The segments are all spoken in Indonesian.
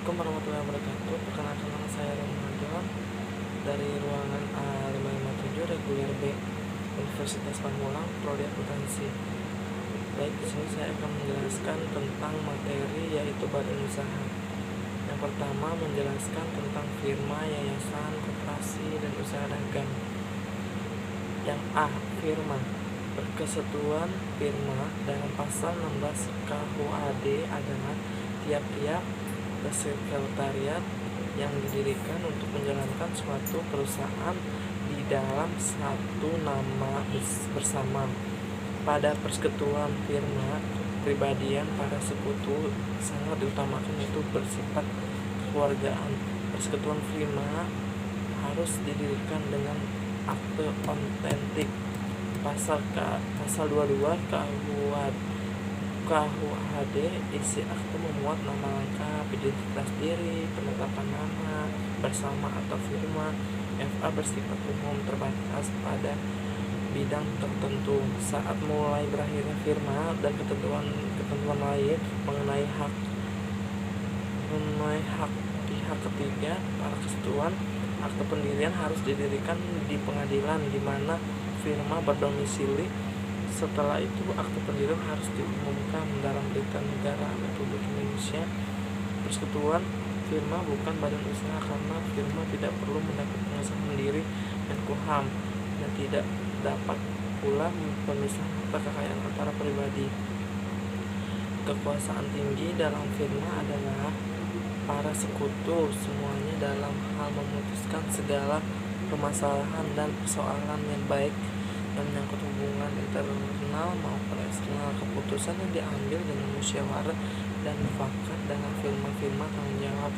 Assalamualaikum warahmatullahi wabarakatuh. Perkenalkan, nama saya Ramadan dari ruangan A557 reguler B Universitas Pamulang, prodi akuntansi. Baik, di sini saya akan menjelaskan tentang materi yaitu badan usaha. Yang pertama, menjelaskan tentang firma, yayasan, koperasi, dan usaha dagang. Yang A, firma. Berkesetuan firma dalam pasal 16 KUHD adalah tiap-tiap sekretariat yang didirikan untuk menjalankan suatu perusahaan di dalam satu nama bersama. Pada persekutuan firma, kepribadian para sekutu sangat diutamakan, itu bersifat kekeluargaan. Persekutuan firma harus didirikan dengan akte otentik. Pasal 22 KUHD, isi akte memuat nama lengkap, identitas diri, penetapan nama bersama atau firma. FA bersifat umum, terbatas pada bidang tertentu. Saat mulai berakhirnya firma dan ketentuan lain mengenai hak pihak ketiga, para kesatuan, akte pendirian harus didirikan di pengadilan di mana firma berdomisili. Setelah itu akte pendirian harus diumumkan dalam Berita Negara Republik Indonesia. Persekutuan firma bukan badan usaha karena firma tidak perlu mendapat pengesahan pendiri Menkumham dan tidak dapat pula memisah harta kekayaan antara pribadi. Kekuasaan tinggi dalam firma adalah para sekutu semuanya dalam hal memutuskan segala permasalahan dan persoalan yang baik yang menyangkut hubungan internal maupun eksternal. Keputusan yang diambil dengan musyawarah dan mufakat dengan firma tanggung jawab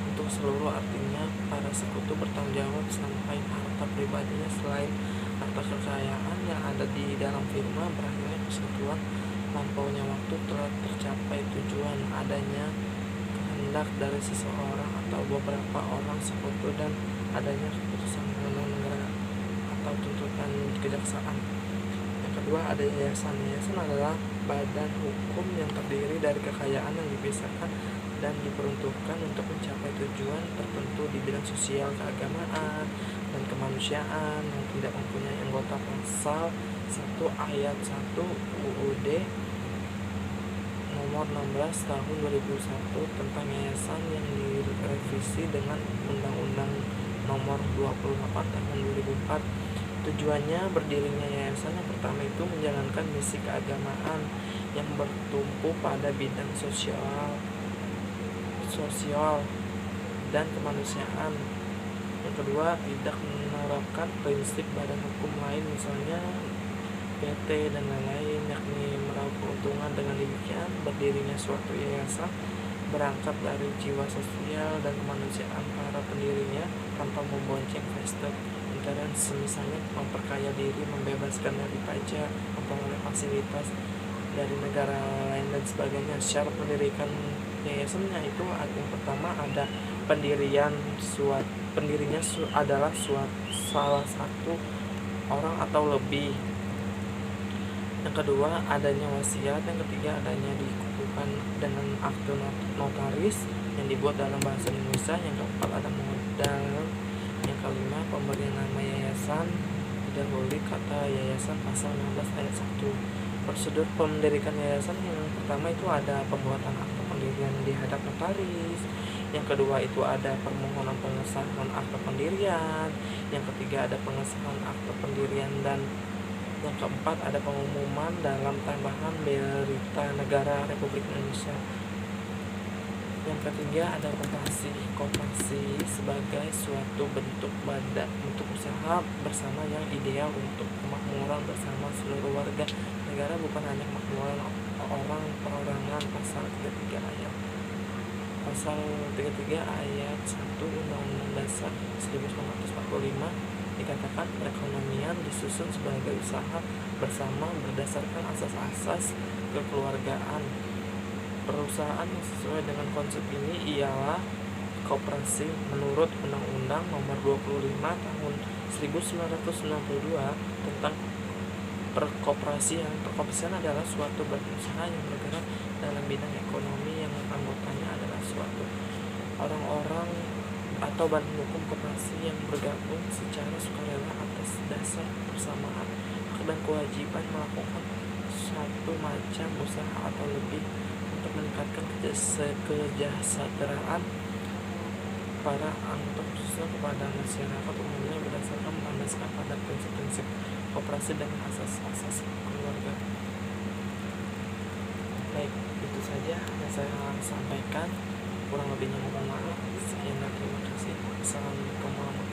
untuk seluruh. Artinya para sekutu bertanggung jawab sampai harta pribadinya selain harta kekayaan yang ada di dalam firma. Berakhirnya persekutuan, lampaunya waktu, telah tercapai tujuan adanya kehendak dari seseorang atau beberapa orang sekutu dan adanya keputusan negara atau tuntutan kejaksaan. Yang kedua, ada yayasan. Yayasan adalah badan hukum yang terdiri dari kekayaan yang dipisahkan dan diperuntukkan untuk mencapai tujuan tertentu di bidang sosial, keagamaan, dan kemanusiaan yang tidak mempunyai anggota. Pasal 1 ayat 1 UUD nomor 16 tahun 2001 tentang yayasan yang direvisi dengan Undang-Undang nomor 28 tahun 2004. Tujuannya berdirinya yayasan yang pertama itu menjalankan misi keagamaan yang bertumpu pada bidang sosial dan kemanusiaan. Yang kedua, tidak menerapkan prinsip badan hukum lain, misalnya PT dan lain-lain, yakni meraup keuntungan. Dengan demikian, berdirinya suatu yayasan berangkat dari jiwa sosial dan kemanusiaan para pendirinya tanpa membonceng investor intern, misalnya memperkaya diri, membebaskan dari pajak, memperoleh fasilitas dari negara lain dan sebagainya. Syarat mendirikan yayasannya itu yang pertama ada pendirinya adalah salah satu orang atau lebih. Yang kedua, adanya wasiat. Yang ketiga, adanya dikukuhkan dengan akte notaris yang dibuat dalam bahasa Indonesia. Yang keempat, ada modal. Yang kelima, pemberian nama yayasan. Didahului kata yayasan pasal 16 ayat 1. Prosedur pemendirikan yayasan yang pertama itu ada pembuatan akte pendirian di hadap notaris. Yang kedua itu ada permohonan pengesahan akte pendirian. Yang ketiga ada pengesahan akte pendirian, dan yang keempat ada pengumuman dalam tambahan Berita Negara Republik Indonesia. Yang ketiga ada koperasi sebagai suatu bentuk usaha bersama yang ideal untuk kemakmuran bersama seluruh warga negara, bukan hanya kemakmuran orang perorangan. Pasal 33 ayat 1 Undang-Undang Dasar 1945 dikatakan perekonomian disusun sebagai usaha bersama berdasarkan asas-asas kekeluargaan. Perusahaan yang sesuai dengan konsep ini ialah koperasi menurut Undang-Undang nomor 25 tahun 1992 tentang perkoperasian. Perkoperasian adalah suatu badan usaha yang bergerak dalam bidang ekonomi yang anggotanya adalah suatu orang-orang atau badan hukum koperasi yang bergabung secara sukarela atas dasar persamaan hak dan kewajiban melakukan suatu macam usaha atau lebih untuk meningkatkan kesejahteraan para anggota khususnya kepada masyarakat umumnya berdasarkan melandaskan pada prinsip-prinsip koperasi dan asas-asas keluarga. Baik, itu saja yang saya sampaikan. Kurang lebihnya mohon maaf. Sekian dan terima kasih. Assalamualaikum warahmatullahi wabarakatuh.